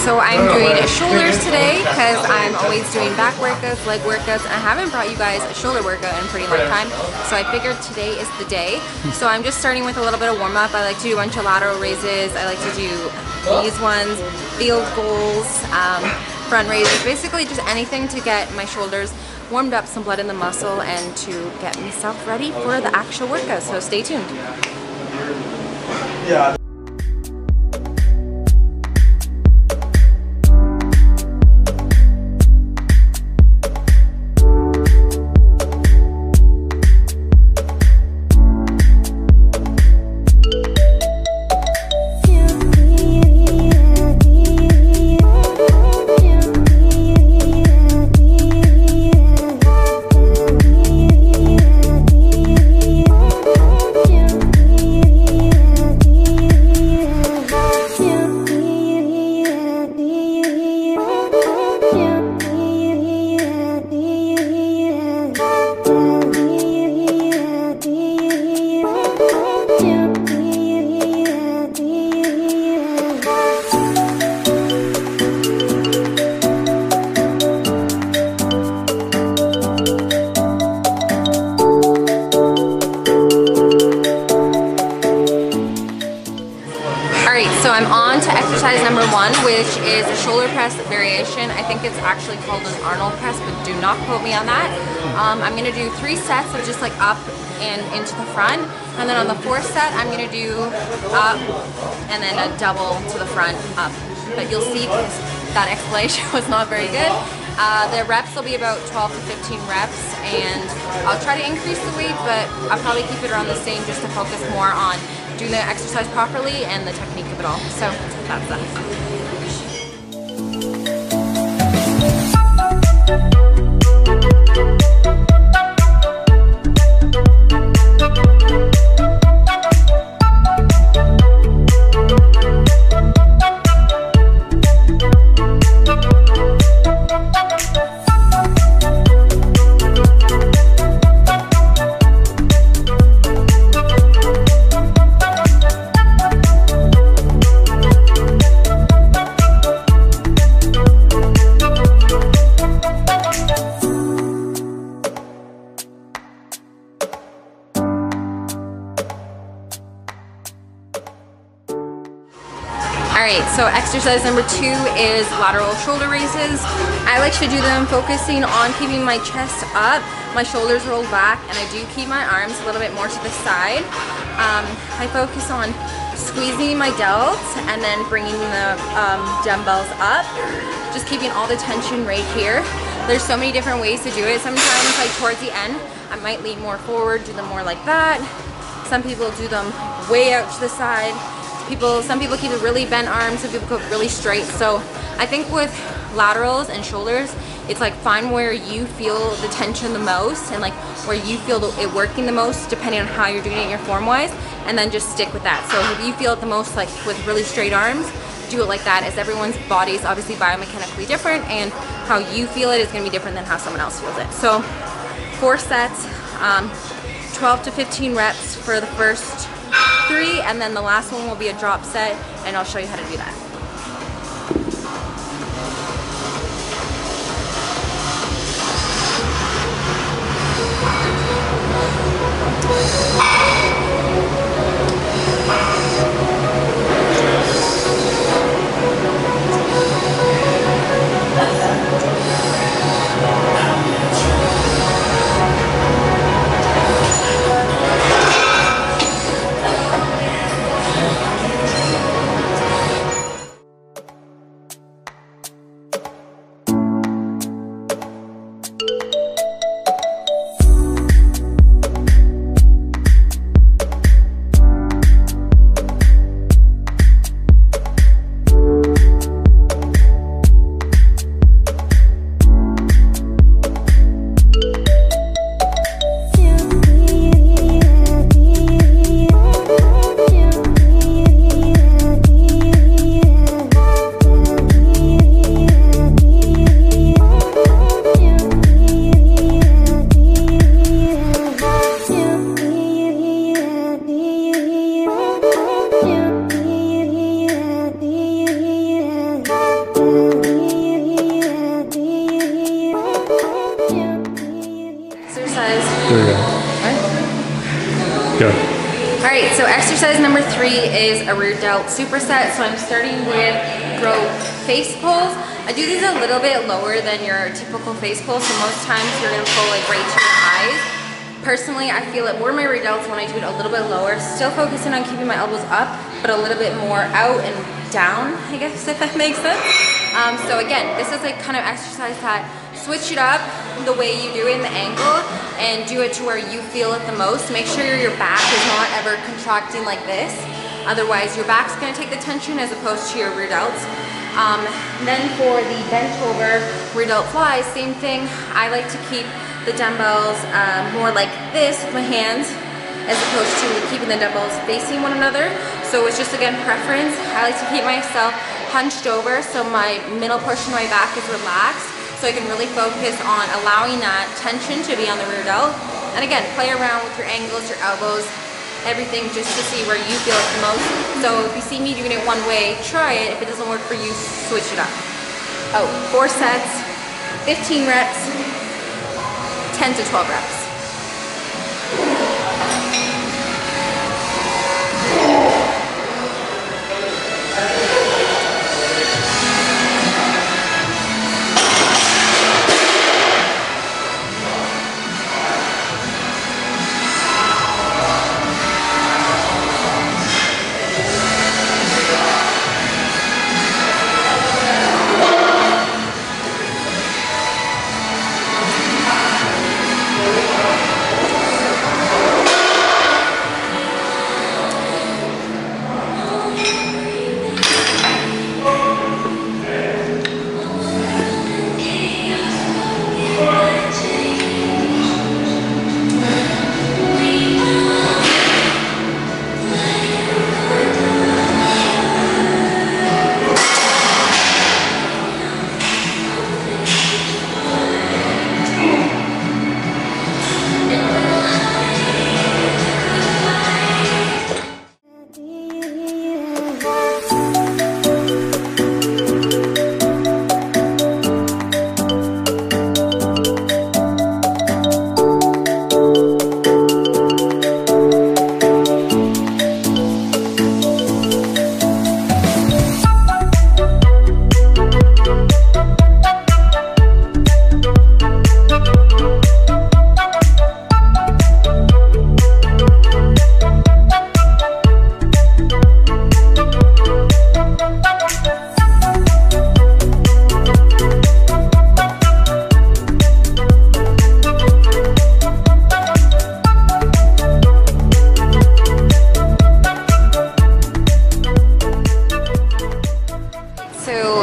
So I'm doing shoulders today because I'm always doing back workouts, leg workouts, and I haven't brought you guys a shoulder workout in a pretty long time. So I figured today is the day. So I'm just starting with a little bit of warm up. I like to do a bunch of lateral raises. I like to do these ones, field goals, front raises, basically just anything to get my shoulders warmed up, some blood in the muscle, and to get myself ready for the actual workout. So stay tuned. Yeah. So I'm on to exercise number 1, which is a shoulder press variation. I think it's actually called an Arnold press, but do not quote me on that. I'm going to do 3 sets of just like up and into the front, and then on the 4th set I'm going to do up and then a double to the front up. But you'll see that explanation was not very good. The reps will be about 12 to 15 reps, and I'll try to increase the weight, but I'll probably keep it around the same just to focus more on doing the exercise properly and the technique of it all. So that's that. Alright, so exercise number 2 is lateral shoulder raises. I like to do them focusing on keeping my chest up, my shoulders rolled back, and I do keep my arms a little bit more to the side. I focus on squeezing my delts and then bringing the dumbbells up, just keeping all the tension right here. There's so many different ways to do it. Sometimes like towards the end, I might lean more forward, do them more like that. Some people do them way out to the side. Some people keep it really bent arms, some people go really straight. So I think with laterals and shoulders, it's like find where you feel the tension the most and like where you feel it working the most depending on how you're doing it your form wise, and then just stick with that. So if you feel it the most like with really straight arms, do it like that, as everyone's body is obviously biomechanically different and how you feel it is going to be different than how someone else feels it. So 4 sets, 12 to 15 reps for the first 3, and then the last one will be a drop set, and I'll show you how to do that. go. Alright, so exercise number 3 is a rear delt superset. So I'm starting with rope face pulls. I do these a little bit lower than your typical face pull, so most times you're going to pull like right to your eyes. Personally, I feel it more in my rear delts when I do it a little bit lower, still focusing on keeping my elbows up, but a little bit more out and down, I guess, if that makes sense. So again, this is like kind of exercise that switch it up the way you do it in the angle and do it to where you feel it the most. Make sure your back is not ever contracting like this. Otherwise, your back's gonna take the tension as opposed to your rear delts. Then for the bent over rear delt flies, same thing. I like to keep the dumbbells more like this with my hands as opposed to keeping the dumbbells facing one another. So it's just, again, preference. I like to keep myself hunched over so my middle portion of my back is relaxed, so I can really focus on allowing that tension to be on the rear delt. And again, play around with your angles, your elbows, everything, just to see where you feel it the most. So if you see me doing it one way, try it. If it doesn't work for you, switch it up. 4 sets, 15 reps, 10 to 12 reps.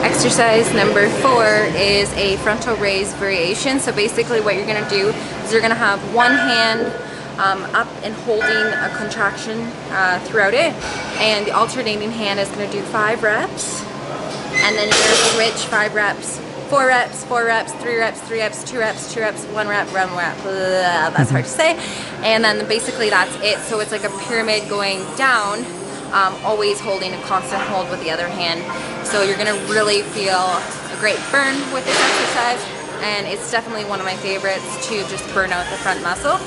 Exercise number 4 is a frontal raise variation. So basically what you're going to do is you're going to have one hand up and holding a contraction throughout it, and the alternating hand is going to do 5 reps, and then you're going to switch 5 reps, 4 reps, 4 reps, 3 reps, 3 reps, 2 reps, 2 reps, 1 rep, 1 rep, that's hard to say, and then basically that's it. So it's like a pyramid going down, always holding a constant hold with the other hand. So you're gonna really feel a great burn with this exercise, and it's definitely one of my favorites to just burn out the front muscle.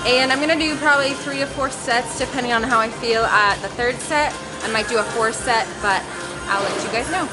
And I'm gonna do probably 3 to 4 sets depending on how I feel at the 3rd set. I might do a 4th set, but I'll let you guys know.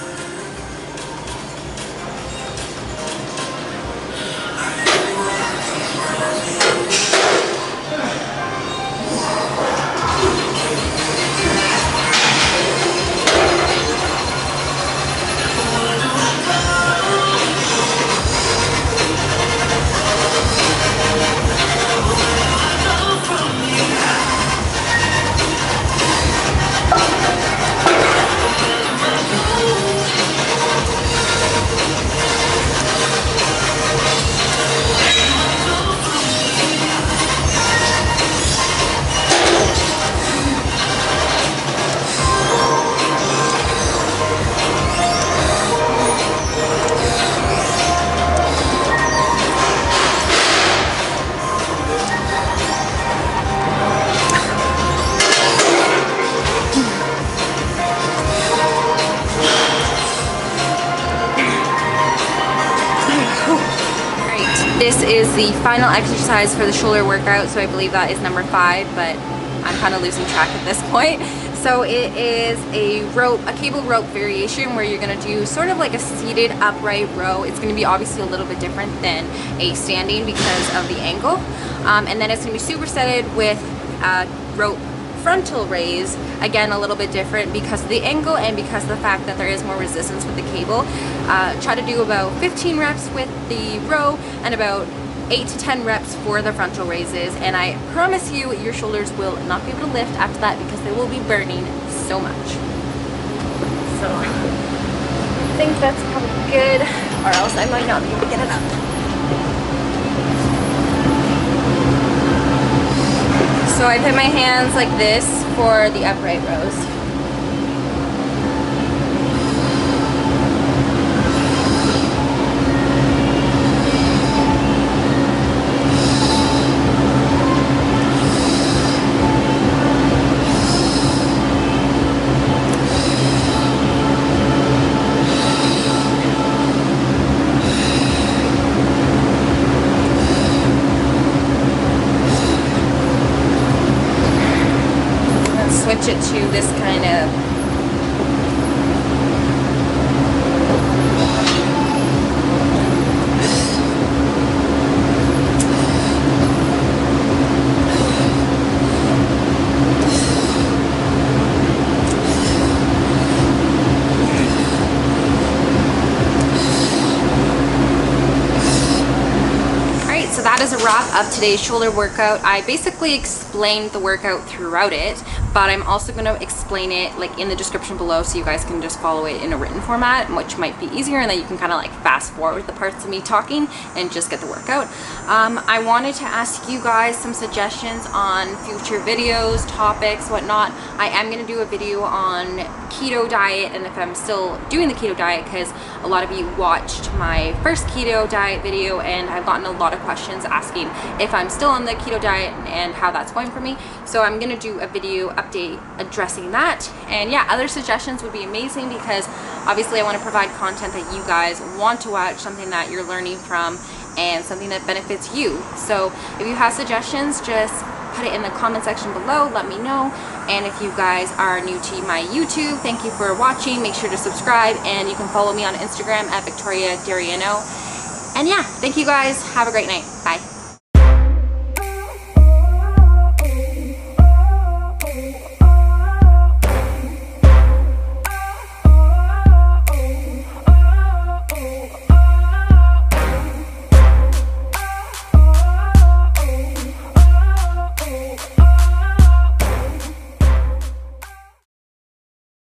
This is the final exercise for the shoulder workout, so I believe that is number 5, but I'm kind of losing track at this point. So it is a cable rope variation where you're going to do sort of like a seated upright row. It's going to be obviously a little bit different than a standing because of the angle. And then it's going to be supersetted with rope frontal raise, again a little bit different because of the angle and because of the fact that there is more resistance with the cable. Try to do about 15 reps with the row and about 8 to 10 reps for the frontal raises, and I promise you your shoulders will not be able to lift after that because they will be burning so much. So I think that's probably good, or else I might not be able to get it up. So I put my hands like this for the upright rows. Switch it to this kind of So that is a wrap of today's shoulder workout. I basically explained the workout throughout it, but I'm also going to explain it like in the description below so you guys can just follow it in a written format, which might be easier, and then you can kind of like fast forward the parts of me talking and just get the workout. I wanted to ask you guys some suggestions on future videos, topics, whatnot. I am going to do a video on keto diet, and if I'm still doing the keto diet, because a lot of you watched my first keto diet video and I've gotten a lot of questions asking if I'm still on the keto diet and how that's going for me. So I'm gonna do a video update addressing that, and yeah, other suggestions would be amazing because obviously I want to provide content that you guys want to watch, something that you're learning from and something that benefits you. So if you have suggestions, just put it in the comment section below, let me know. And if you guys are new to my YouTube, thank you for watching. Make sure to subscribe, and you can follow me on Instagram at Victoria Dariano. And yeah, thank you guys. Have a great night. Bye.